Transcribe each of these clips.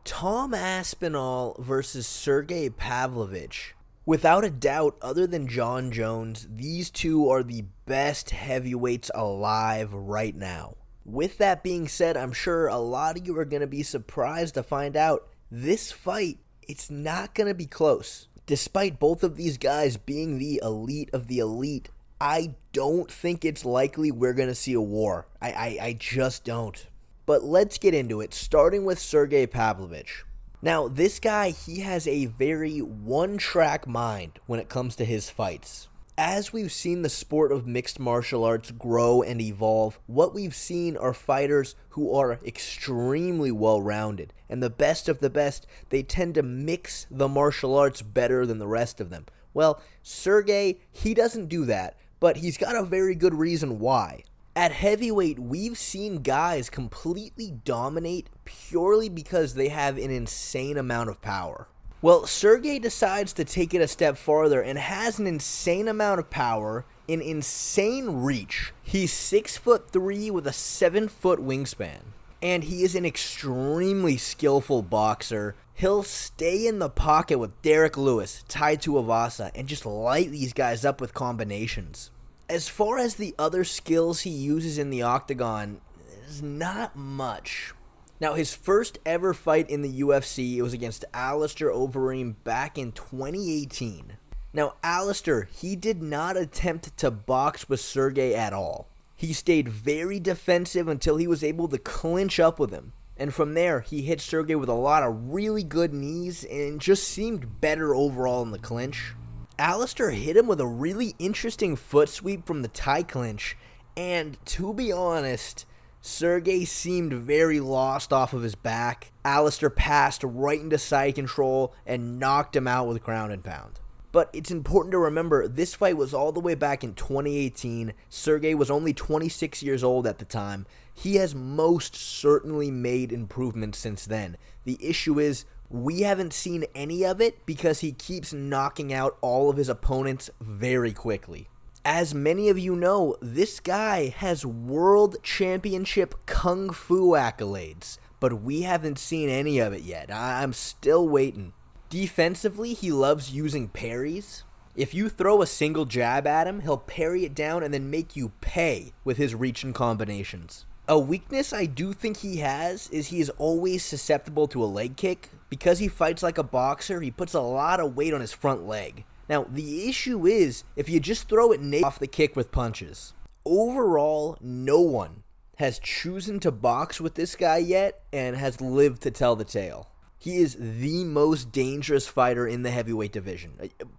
Tom Aspinall versus Sergei Pavlovich. Without a doubt, other than John Jones, these two are the best heavyweights alive right now. With that being said, I'm sure a lot of you are going to be surprised to find out this fight, it's not going to be close. Despite both of these guys being the elite of the elite, I don't think it's likely we're going to see a war. I just don't. But let's get into it, starting with Sergei Pavlovich. Now, this guy, he has a very one-track mind when it comes to his fights. As we've seen the sport of mixed martial arts grow and evolve, what we've seen are fighters who are extremely well-rounded. And the best of the best, they tend to mix the martial arts better than the rest of them. Well, Sergey, he doesn't do that, but he's got a very good reason why. At heavyweight, we've seen guys completely dominate purely because they have an insane amount of power. Well, Sergey decides to take it a step farther and has an insane amount of power, an insane reach. He's 6'3" with a 7-foot wingspan, and he is an extremely skillful boxer. He'll stay in the pocket with Derek Lewis tied to a Vasa and just light these guys up with combinations. As far as the other skills he uses in the octagon, there's not much. Now, his first ever fight in the UFC, it was against Alistair Overeem back in 2018. Now, Alistair, he did not attempt to box with Sergey at all. He stayed very defensive until he was able to clinch up with him. And from there, he hit Sergey with a lot of really good knees and just seemed better overall in the clinch. Alistair hit him with a really interesting foot sweep from the tie clinch, and to be honest, Sergey seemed very lost off of his back. Alistair passed right into side control and knocked him out with ground and pound. But it's important to remember, this fight was all the way back in 2018. Sergey was only 26 years old at the time. He has most certainly made improvements since then. The issue is, we haven't seen any of it because he keeps knocking out all of his opponents very quickly. As many of you know, this guy has world championship kung fu accolades, but we haven't seen any of it yet. I'm still waiting. Defensively, he loves using parries. If you throw a single jab at him, he'll parry it down and then make you pay with his reach and combinations. A weakness I do think he has is he is always susceptible to a leg kick. Because he fights like a boxer, he puts a lot of weight on his front leg. Now, the issue is, if you just throw it naked off the kick with punches. Overall, no one has chosen to box with this guy yet and has lived to tell the tale. He is the most dangerous fighter in the heavyweight division.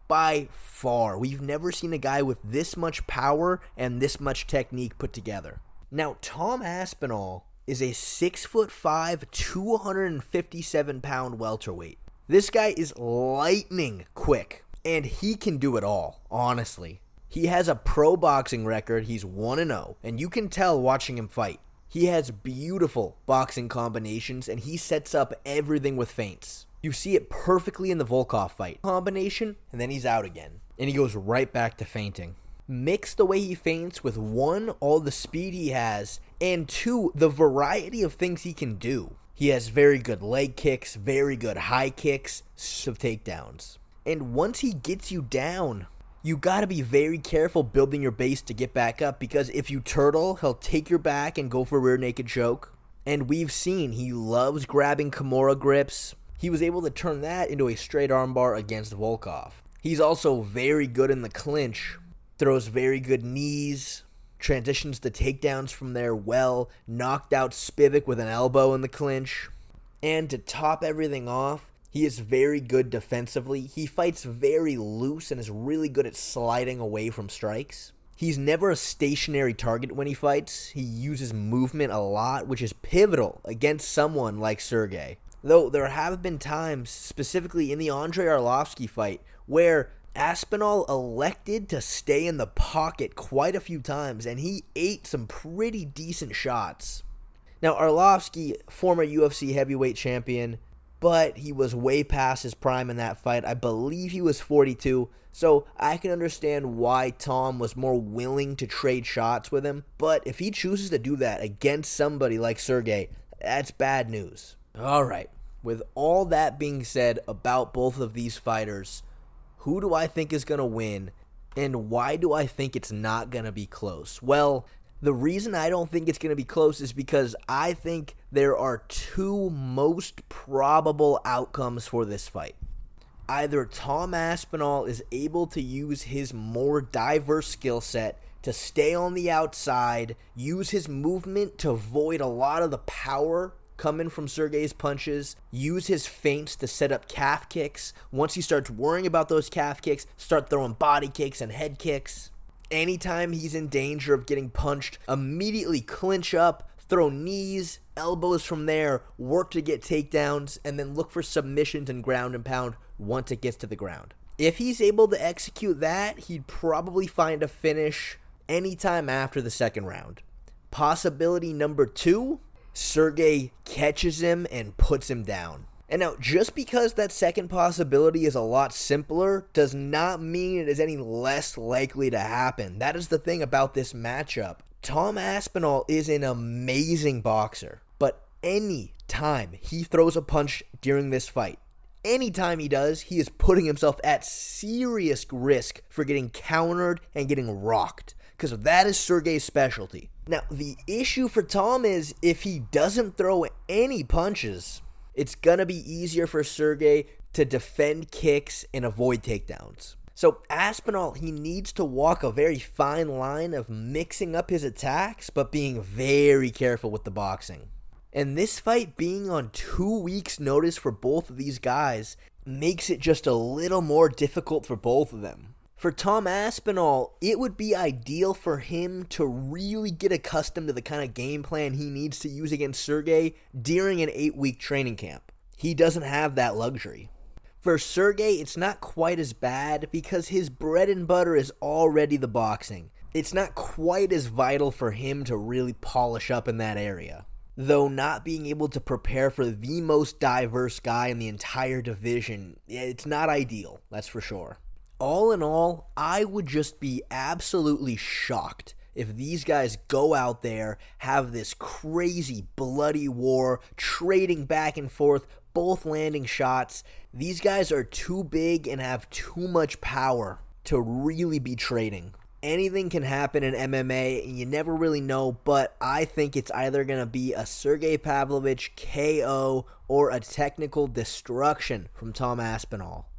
By far. We've never seen a guy with this much power and this much technique put together. Now, Tom Aspinall is a 6'5", 257-pound welterweight. This guy is lightning quick. And he can do it all, honestly. He has a pro boxing record, he's 1-0, and you can tell watching him fight. He has beautiful boxing combinations, and he sets up everything with feints. You see it perfectly in the Volkov fight. Combination, and then he's out again. And he goes right back to feinting. Mix the way he feints with 1, all the speed he has, and 2, the variety of things he can do. He has very good leg kicks, very good high kicks, of takedowns. And once he gets you down, you gotta be very careful building your base to get back up, because if you turtle, he'll take your back and go for a rear naked choke. And we've seen he loves grabbing Kimura grips. He was able to turn that into a straight armbar against Volkov. He's also very good in the clinch, throws very good knees, transitions to takedowns from there well, knocked out Spivak with an elbow in the clinch. And to top everything off, he is very good defensively. He fights very loose and is really good at sliding away from strikes. He's never a stationary target when he fights. He uses movement a lot, which is pivotal against someone like Sergey. Though there have been times, specifically in the Andrei Arlovsky fight, where Aspinall elected to stay in the pocket quite a few times, and he ate some pretty decent shots. Now, Arlovsky, former UFC heavyweight champion, but he was way past his prime in that fight. I believe he was 42, so I can understand why Tom was more willing to trade shots with him. But if he chooses to do that against somebody like Sergey, that's bad news. All right, With all that being said about both of these fighters, who do I think is going to win, and why do I think it's not going to be close? Well, the reason I don't think it's going to be close is because I think there are two most probable outcomes for this fight. Either Tom Aspinall is able to use his more diverse skill set to stay on the outside, use his movement to avoid a lot of the power coming from Sergey's punches, use his feints to set up calf kicks. Once he starts worrying about those calf kicks, start throwing body kicks and head kicks. Anytime he's in danger of getting punched, immediately clinch up, throw knees, elbows from there, work to get takedowns, and then look for submissions and ground and pound once it gets to the ground. If he's able to execute that, he'd probably find a finish anytime after the second round. Possibility number 2, Sergey catches him and puts him down. And now, just because that second possibility is a lot simpler does not mean it is any less likely to happen. That is the thing about this matchup. Tom Aspinall is an amazing boxer, but any time he throws a punch during this fight, anytime he does, he is putting himself at serious risk for getting countered and getting rocked, because that is Sergey's specialty. Now, the issue for Tom is if he doesn't throw any punches, it's going to be easier for Sergey to defend kicks and avoid takedowns. So Aspinall, he needs to walk a very fine line of mixing up his attacks, but being very careful with the boxing. And this fight being on 2 weeks' notice for both of these guys makes it just a little more difficult for both of them. For Tom Aspinall, it would be ideal for him to really get accustomed to the kind of game plan he needs to use against Sergey during an 8-week training camp. He doesn't have that luxury. For Sergey, it's not quite as bad because his bread and butter is already the boxing. It's not quite as vital for him to really polish up in that area. Though not being able to prepare for the most diverse guy in the entire division, it's not ideal, that's for sure. All in all, I would just be absolutely shocked if these guys go out there, have this crazy bloody war, trading back and forth, both landing shots. These guys are too big and have too much power to really be trading. Anything can happen in MMA, and you never really know, but I think it's either going to be a Sergei Pavlovich KO or a technical destruction from Tom Aspinall.